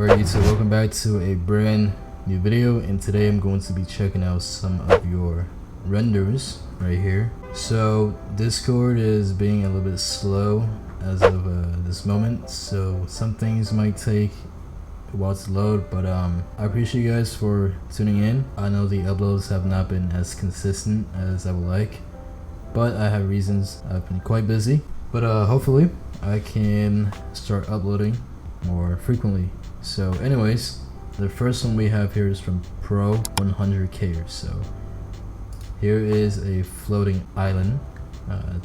Alright YouTube, welcome back to a brand new video, and today I'm going to be checking out some of your renders right here. So Discord is being a little bit slow as of this moment, so some things might take a while to load, but I appreciate you guys for tuning in. I know the uploads have not been as consistent as I would like, but I have reasons. I've been quite busy, but hopefully I can start uploading more frequently. So anyways, the first one we have here is from Pro 100K. So here is a floating island,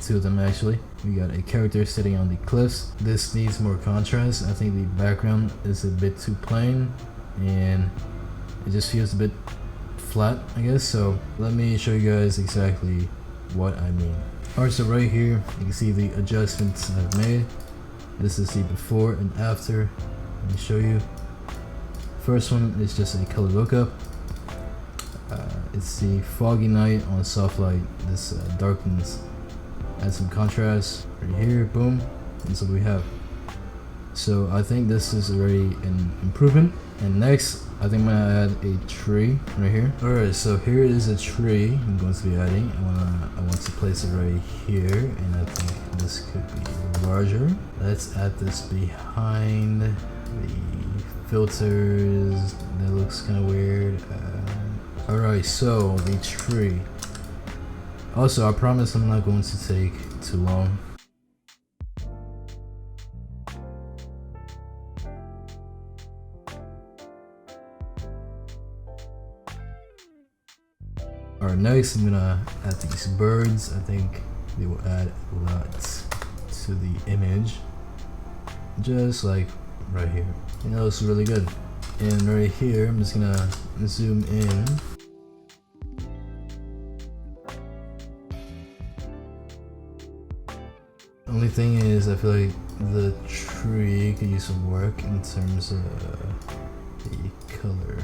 two of them actually. We got a character sitting on the cliffs. This needs more contrast. I think the background is a bit too plain and it just feels a bit flat, I guess. So let me show you guys exactly what I mean. Alright, so right here you can see the adjustments I've made. This is the before and after. Let me show you. First one is just a color lookup. It's the foggy night on soft light. This darkens, add some contrast right here, boom, and so we have. So I think this is already an improvement. And next, I think I'm gonna add a tree right here. Alright, so here is a tree I'm going to be adding. I want to place it right here, and I think this could be larger. Let's add this behind the filters. That looks kind of weird. Alright, so the tree. Also, I promise I'm not going to take too long. Alright, next I'm gonna add these birds. I think they will add a lot to the image. Just like right here. You know, it's really good. And right here, I'm just gonna zoom in. Only thing is, I feel like the tree could use some work in terms of the color.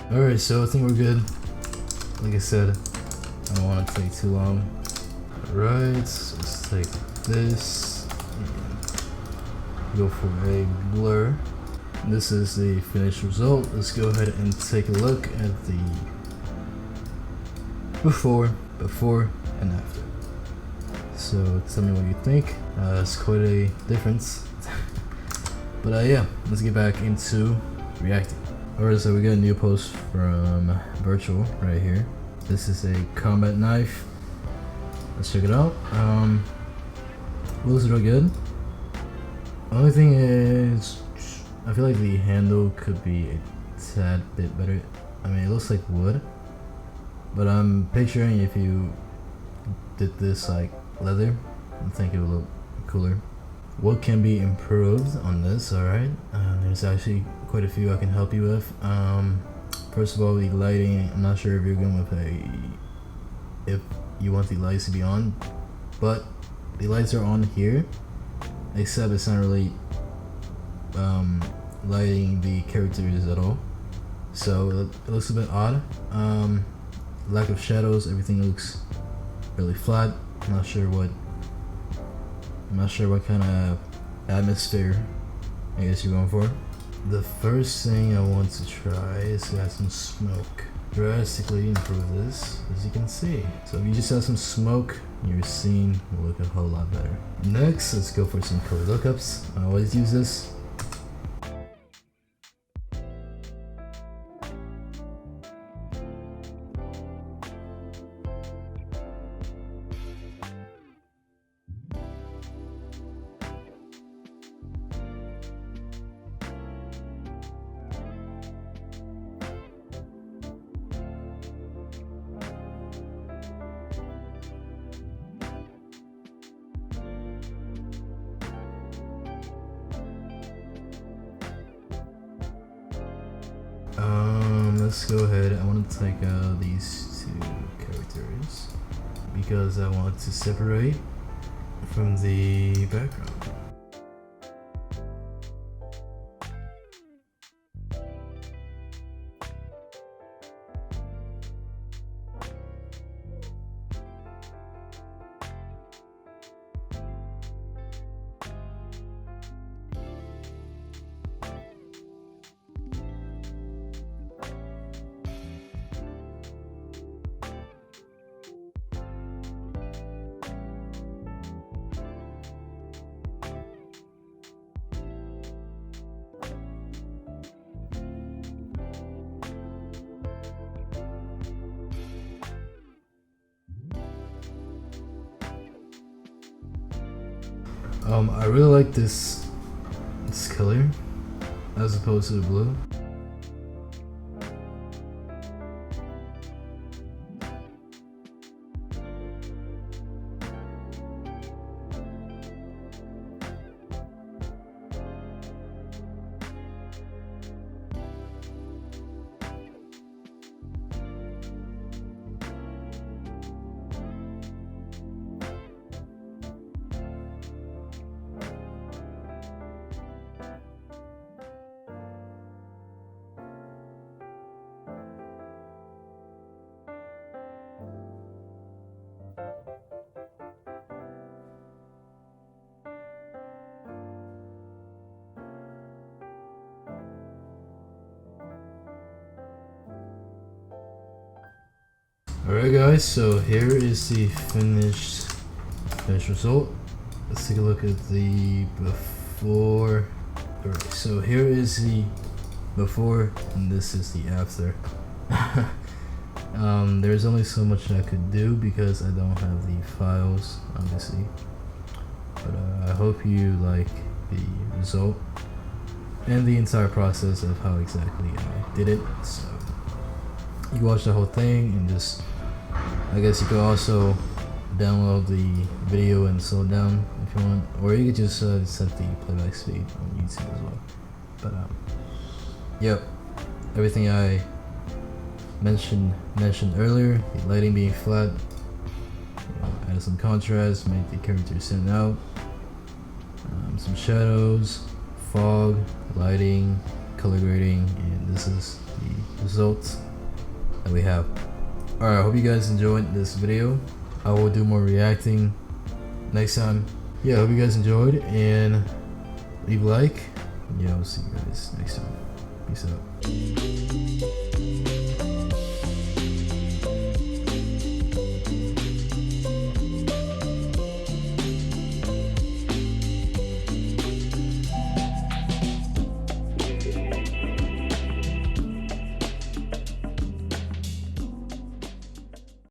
Alright, so I think we're good. Like I said, I don't want to take too long. Alright, so let's take this and go for a blur. This is the finished result. Let's go ahead and take a look at the before, and after. So tell me what you think. It's quite a difference. But yeah, let's get back into reacting. Alright, so we got a new post from Virtual right here. This is a combat knife. Let's check it out. Looks real good. Only thing is, I feel like the handle could be a tad bit better. I mean, it looks like wood, but I'm picturing if you did this like leather, I think it would look cooler. What can be improved on this? Alright, there's actually quite a few I can help you with. First of all, the lighting. I'm not sure if you're going with if you want the lights to be on, but the lights are on here, except it's not really lighting the characters at all, so it looks a bit odd. Lack of shadows, everything looks really flat. I'm not sure what kind of atmosphere I guess you're going for. The first thing I want to try is to add some smoke. Drastically improve this, as you can see. So if you just add some smoke, your scene will look a whole lot better. Next, let's go for some color lookups. I always use this. Let's go ahead. I want to take these two characters because I want to separate from the background. I really like this color as opposed to the blue. Alright guys, so here is the finished result. Let's take a look at the before. Alright, so here is the before and this is the after. There's only so much I could do because I don't have the files, obviously. But I hope you like the result and the entire process of how exactly I did it. So you can watch the whole thing and just, I guess you could also download the video and slow it down if you want, or you could just set the playback speed on YouTube as well. But yep, everything I mentioned earlier, the lighting being flat, added some contrast, made the character stand out, some shadows, fog, lighting, color grading, and this is the result that we have. Alright, I hope you guys enjoyed this video. I will do more reacting next time. Yeah, I hope you guys enjoyed, and leave a like. Yeah, I'll see you guys next time. Peace out.